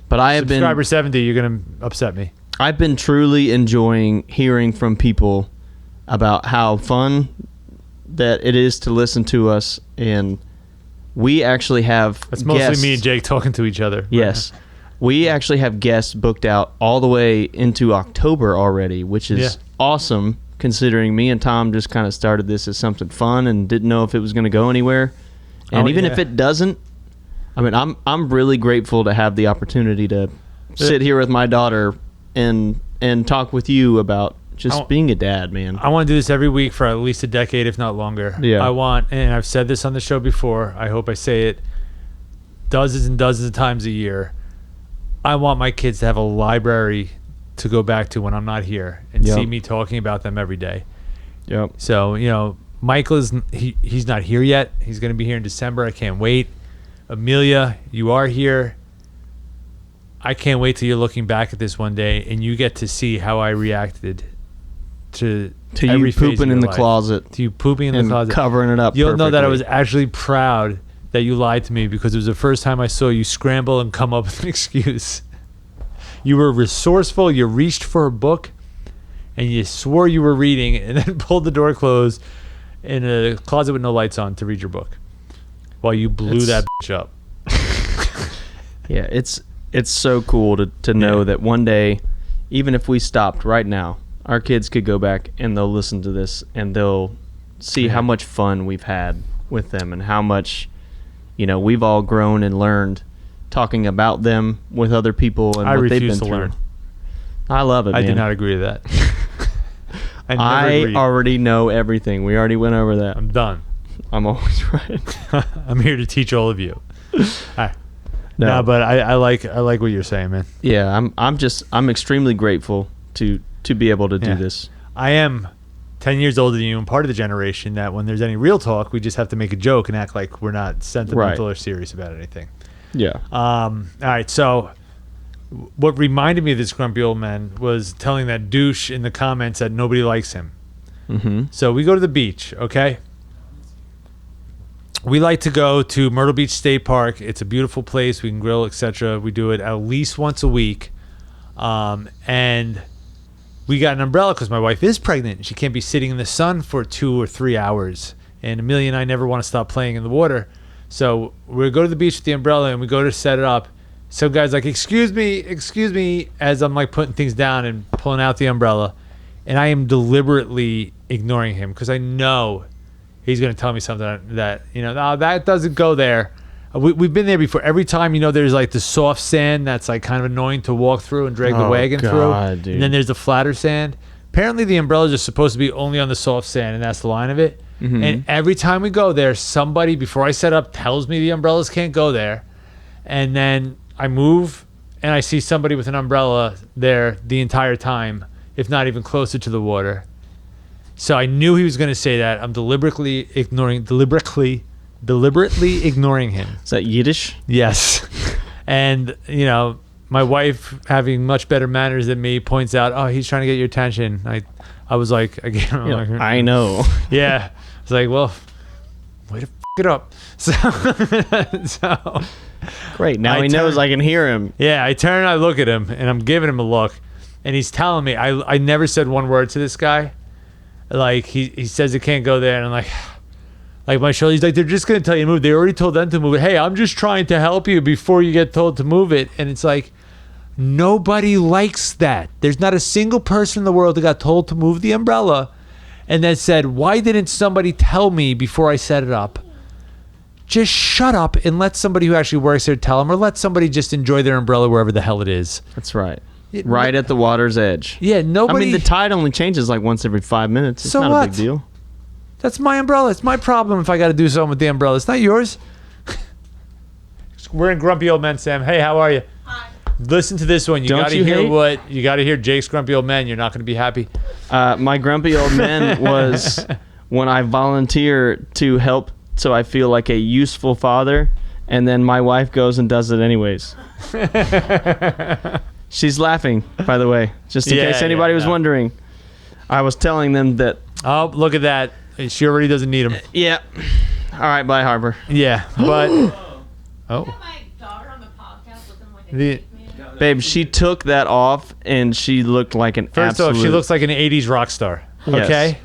But I have Subscriber 70, you're going to upset me. I've been truly enjoying hearing from people about how fun that it is to listen to us, and we actually have It's mostly guests. me and Jake talking to each other. Yes. We actually have guests booked out all the way into October already, which is awesome, considering me and Tom just kind of started this as something fun and didn't know if it was going to go anywhere. And even if it doesn't, I mean, I'm really grateful to have the opportunity to sit here with my daughter and talk with you about just being a dad, man. I want to do this every week for at least a decade, if not longer. Yeah. I want, and I've said this on the show before, I hope I say it dozens and dozens of times a year. I want my kids to have a library to go back to when I'm not here and see me talking about them every day. Yep. So, you know, Michael he's not here yet. He's going to be here in December. I can't wait. Amelia, you are here. I can't wait till you're looking back at this one day and you get to see how I reacted to every you phase of pooping your in the life. closet. To you pooping in the and closet. covering it up. You'll know that I perfectly. was actually proud that you lied to me because it was the first time I saw you scramble and come up with an excuse. You were resourceful. You reached for a book and you swore you were reading and then pulled the door closed in a closet with no lights on to read your book while you blew that bitch up. Yeah, it's so cool to know that one day, even if we stopped right now, our kids could go back and they'll listen to this and they'll see how much fun we've had with them and how much, you know, we've all grown and learned talking about them with other people and I what they've been refuse to through. learn. I love it, I man. do not agree to that. I never I agreed. already know everything. We already went over that. I'm done. I'm always right. I'm here to teach all of you. No, But I like what you're saying, man. yeah, I'm extremely grateful to be able to do this. I am 10 years older than you and part of the generation that when there's any real talk, we just have to make a joke and act like we're not sentimental or serious about anything. Yeah. All right, so what reminded me of this grumpy old man was telling that douche in the comments that nobody likes him. Mm-hmm. So we go to the beach, okay? We like to go to Myrtle Beach State Park. It's a beautiful place. We can grill, etc. We do it at least once a week. And we got an umbrella because my wife is pregnant. She can't be sitting in the sun for 2 or 3 hours. And Amelia and I never want to stop playing in the water. So we go to the beach with the umbrella and we go to set it up. Some guy's like, excuse me, as I'm like putting things down and pulling out the umbrella. And I am deliberately ignoring him because I know he's going to tell me something that, you know, no, that doesn't go there. We've been there before. Every time, you know, there's like the soft sand that's like kind of annoying to walk through and drag the wagon through. Dude. And then there's the flatter sand. Apparently the umbrellas are supposed to be only on the soft sand, and that's the line of it. Mm-hmm. And every time we go there, somebody, before I set up, tells me the umbrellas can't go there. And then I move, and I see somebody with an umbrella there the entire time, if not even closer to the water. So I knew he was going to say that. I'm deliberately ignoring him. Is that Yiddish? Yes. And, you know, my wife, having much better manners than me, points out, oh, he's trying to get your attention. I was like, again, I'm like, I know. yeah. It's like, well, way to f it up. So Great. Now I he knows turn- I can hear him. yeah, I turn and I look at him, and I'm giving him a look, and he's telling me, I never said one word to this guy. Like, he says it can't go there, and I'm like my shoulder, he's like, they're just going to tell you to move. They already told them to move it. Hey, I'm just trying to help you before you get told to move it. And it's like, nobody likes that. There's not a single person in the world that got told to move the umbrella and then said, why didn't somebody tell me before I set it up? Just shut up and let somebody who actually works there tell them, or let somebody just enjoy their umbrella wherever the hell it is. That's right. Right at the water's edge. Yeah, nobody. I mean, the tide only changes like once every 5 minutes. It's So not a what? big deal. That's my umbrella. It's my problem if I got to do something with the umbrella. It's not yours. We're in Grumpy Old Men, Sam. Hey, how are you? Hi. Listen to this one. You Don't got to you hear hate? you got to hear Jake's Grumpy Old Men. You're not going to be happy. My grumpy old man was when I volunteer to help so I feel like a useful father, and then my wife goes and does it anyways. She's laughing, by the way, just in case anybody was wondering. I was telling them that. Oh, look at that. She already doesn't need him. Yeah. All right, bye, Harper. Yeah, but You oh, got my daughter on the podcast looking like a The- caveman. Babe, she took that off and she looked like an First absolute... off, she looks like an 80s rock star. Yes. Okay?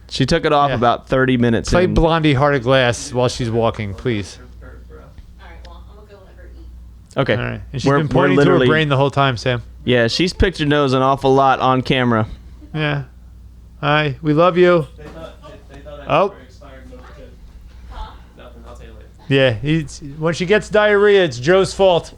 She took it off Yeah. about 30 minutes Play in. Blondie Heart of Glass while she's walking, please. All right, well, I'm gonna go let her eat. Okay. All right. And she's We're- been we're pointing to her literally- brain the whole time, Sam. Yeah, she's picked her nose an awful lot on camera. Yeah. Hi. We love you. They thought Oh. were expired milk too. Nothing. I'll tell you later. Yeah. When she gets diarrhea, it's Joe's fault.